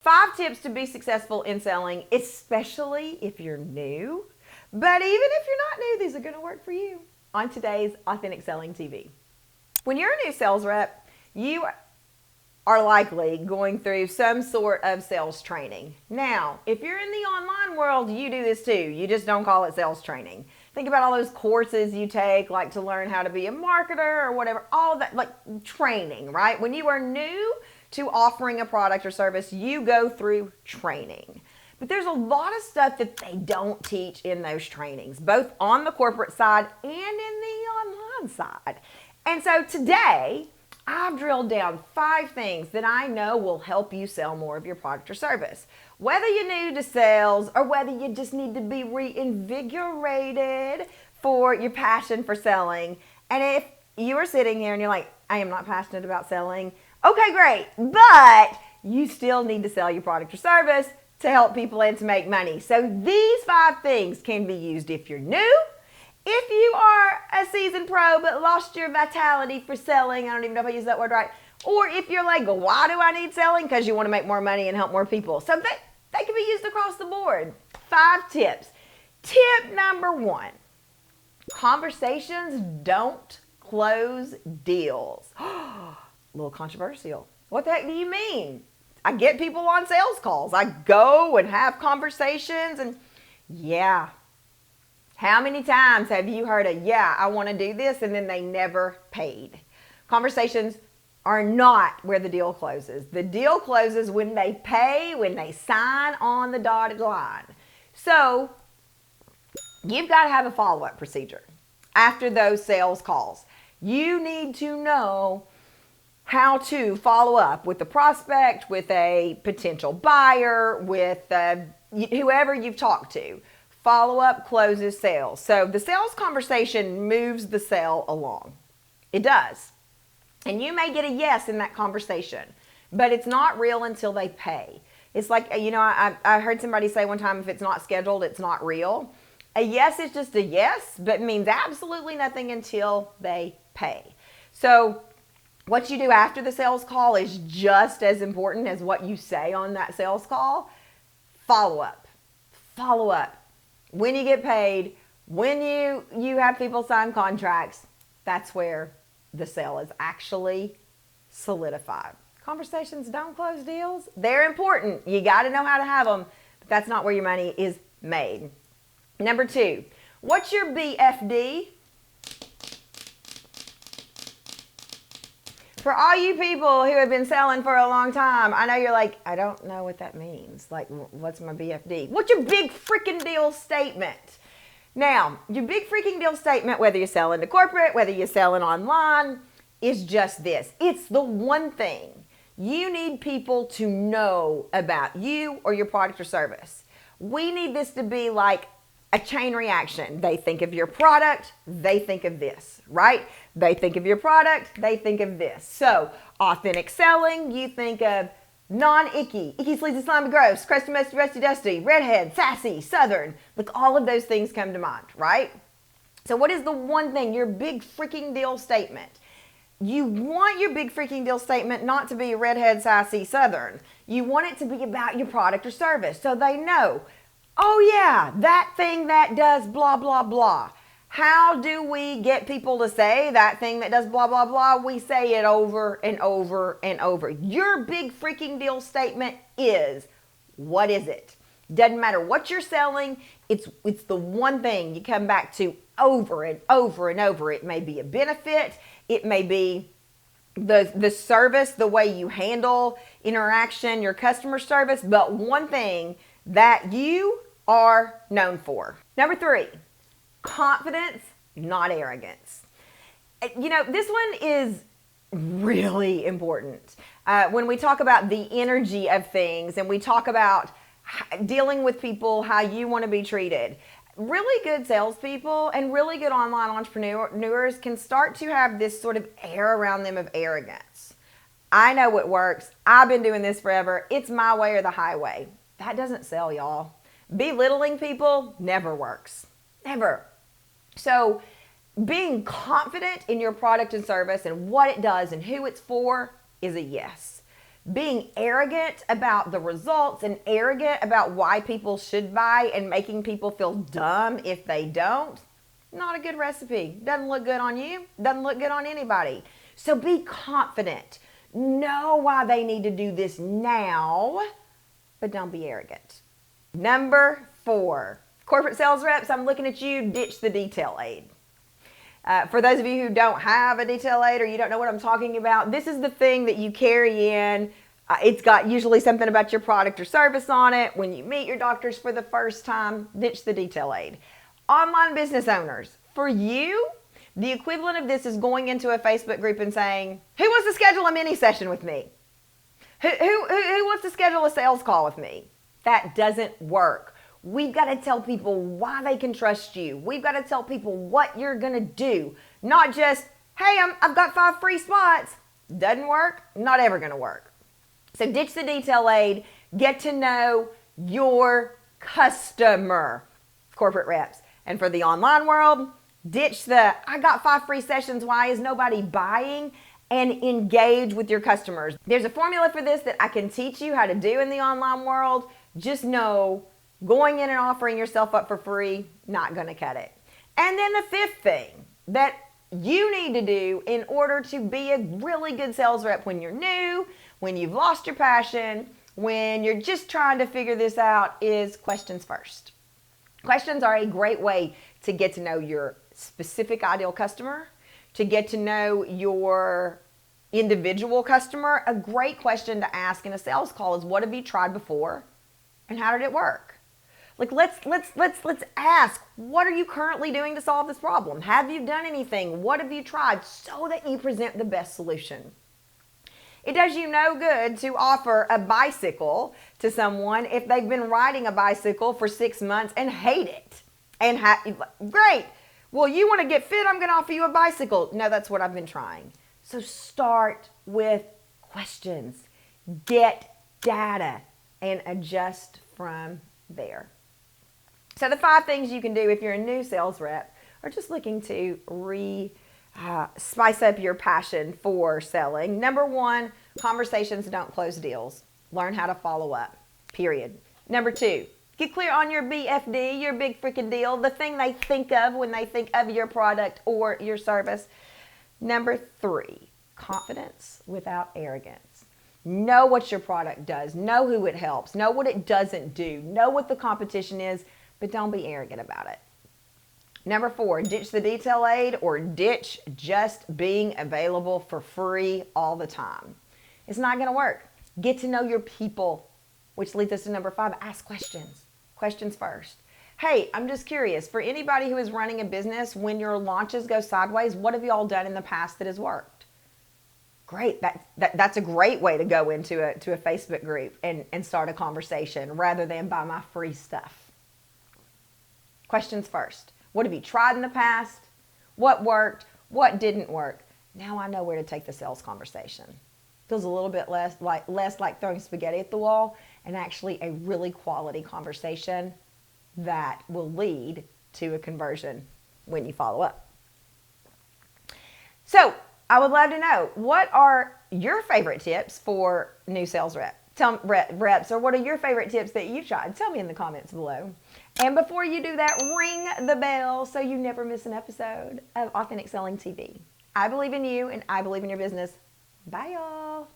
5 tips to be successful in selling, especially if you're new. But even if you're not new, these are going to work for you on today's Authentic Selling TV. When you're a new sales rep, you are likely going through some sort of sales training. Now, if you're in the online world, you do this too. You just don't call it sales training. Think about all those courses you take, like to learn how to be a marketer or whatever, all of that, like training, right? When you are new to offering a product or service, you go through training. But there's a lot of stuff that they don't teach in those trainings, both on the corporate side and in the online side. And so today, I've drilled down 5 things that I know will help you sell more of your product or service. Whether you're new to sales or whether you just need to be reinvigorated for your passion for selling. And if you are sitting here and you're like, I am not passionate about selling, okay, great, but you still need to sell your product or service to help people and to make money. So these 5 things can be used if you're new, if you are a seasoned pro but lost your vitality for selling, I don't even know if I use that word right, or if you're like, why do I need selling? Because you want to make more money and help more people. So they can be used across the board. 5 tips. Tip number 1, conversations don't close deals. A little controversial. What the heck do you mean? I get people on sales calls. I go and have conversations and yeah. How many times have you heard I want to do this, and then they never paid? Conversations are not where the deal closes. The deal closes when they pay, when they sign on the dotted line. So you've got to have a follow-up procedure after those sales calls. You need to know how to follow up with the prospect, with a potential buyer, with whoever you've talked to. Follow-up closes sales. So the sales conversation moves the sale along. It does. And you may get a yes in that conversation, but it's not real until they pay. It's like, I heard somebody say one time, if it's not scheduled, it's not real. A yes is just a yes, but means absolutely nothing until they pay. So what you do after the sales call is just as important as what you say on that sales call. Follow up. Follow up. When you get paid, when you have people sign contracts, that's where the sale is actually solidified. Conversations don't close deals. They're important. You got to know how to have them, but that's not where your money is made. Number 2, what's your BFD? For all you people who have been selling for a long time, I know you're like, I don't know what that means. Like, what's my BFD? What's your big freaking deal statement? Now, your big freaking deal statement, whether you're selling to corporate, whether you're selling online, is just this. It's the one thing you need people to know about you or your product or service. We need this to be like a chain reaction. They think of your product, they think of this, right? They think of your product, they think of this. So, authentic selling, you think of non-icky, icky, sleazy, slimy, gross, crusty, musty, rusty, dusty, redhead, sassy, southern. Look, all of those things come to mind, right? So what is the one thing, your big freaking deal statement? You want your big freaking deal statement not to be redhead, sassy, southern. You want it to be about your product or service so they know, oh yeah, that thing that does blah, blah, blah. How do we get people to say that thing that does blah, blah, blah? We say it over and over and over. Your big freaking deal statement is, what is it? Doesn't matter what you're selling. It's the one thing you come back to over and over and over. It may be a benefit. It may be the service, the way you handle interaction, your customer service, but one thing that you are known for. Number 3. Confidence, not arrogance. This one is really important. When we talk about the energy of things and we talk about dealing with people, how you want to be treated, really good salespeople and really good online entrepreneurs can start to have this sort of air around them of arrogance. I know what works. I've been doing this forever. It's my way or the highway. That doesn't sell, y'all. Belittling people never works. Never. So being confident in your product and service and what it does and who it's for is a yes. being arrogant about the results and arrogant about why people should buy and making people feel dumb if they don't, not a good recipe. Doesn't look good on you. Doesn't look good on anybody. So be confident. Know why they need to do this now, but don't be arrogant. Number 4, corporate sales reps, I'm looking at you, ditch the detail aid. For those of you who don't have a detail aid or you don't know what I'm talking about, this is the thing that you carry in. It's got usually something about your product or service on it. When you meet your doctors for the first time, ditch the detail aid. Online business owners, for you, the equivalent of this is going into a Facebook group and saying, who wants to schedule a mini session with me? Who wants to schedule a sales call with me? That doesn't work. We've got to tell people why they can trust you. We've got to tell people what you're going to do. Not just, hey, I've got 5 free spots. Doesn't work. Not ever going to work. So ditch the detail aid. Get to know your customer, corporate reps. And for the online world, ditch the, I got 5 free sessions. Why is nobody buying? And engage with your customers. There's a formula for this that I can teach you how to do in the online world. Just know going in and offering yourself up for free, not going to cut it. And then the 5th thing that you need to do in order to be a really good sales rep when you're new, when you've lost your passion, when you're just trying to figure this out is questions first. Questions are a great way to get to know your specific ideal customer, to get to know your individual customer. A great question to ask in a sales call is, what have you tried before and how did it work? Like let's ask, what are you currently doing to solve this problem? Have you done anything? What have you tried? So that you present the best solution. It does you no good to offer a bicycle to someone if they've been riding a bicycle for 6 months and hate it. And great. Well, you want to get fit, I'm going to offer you a bicycle. No, that's what I've been trying. So start with questions. Get data and adjust from there. So the 5 things you can do if you're a new sales rep or just looking to spice up your passion for selling. Number 1, conversations don't close deals. Learn how to follow up, period. Number 2, get clear on your BFD, your big freaking deal, the thing they think of when they think of your product or your service. Number 3, confidence without arrogance. Know what your product does. Know who it helps. Know what it doesn't do. Know what the competition is, but don't be arrogant about it. Number 4, ditch the detail aid or ditch just being available for free all the time. It's not going to work. Get to know your people, which leads us to number 5, ask questions. Questions first. Hey, I'm just curious, for anybody who is running a business, when your launches go sideways, what have you all done in the past that has worked? Great. That's a great way to go into a Facebook group and start a conversation rather than buy my free stuff. Questions first. What have you tried in the past? What worked? What didn't work? Now I know where to take the sales conversation. Feels a little bit less like throwing spaghetti at the wall and actually a really quality conversation that will lead to a conversion when you follow up. So I would love to know, what are your favorite tips for new sales reps, or what are your favorite tips that you tried? Tell me in the comments below. And before you do that, ring the bell so you never miss an episode of Authentic Selling TV. I believe in you and I believe in your business. Bye, y'all.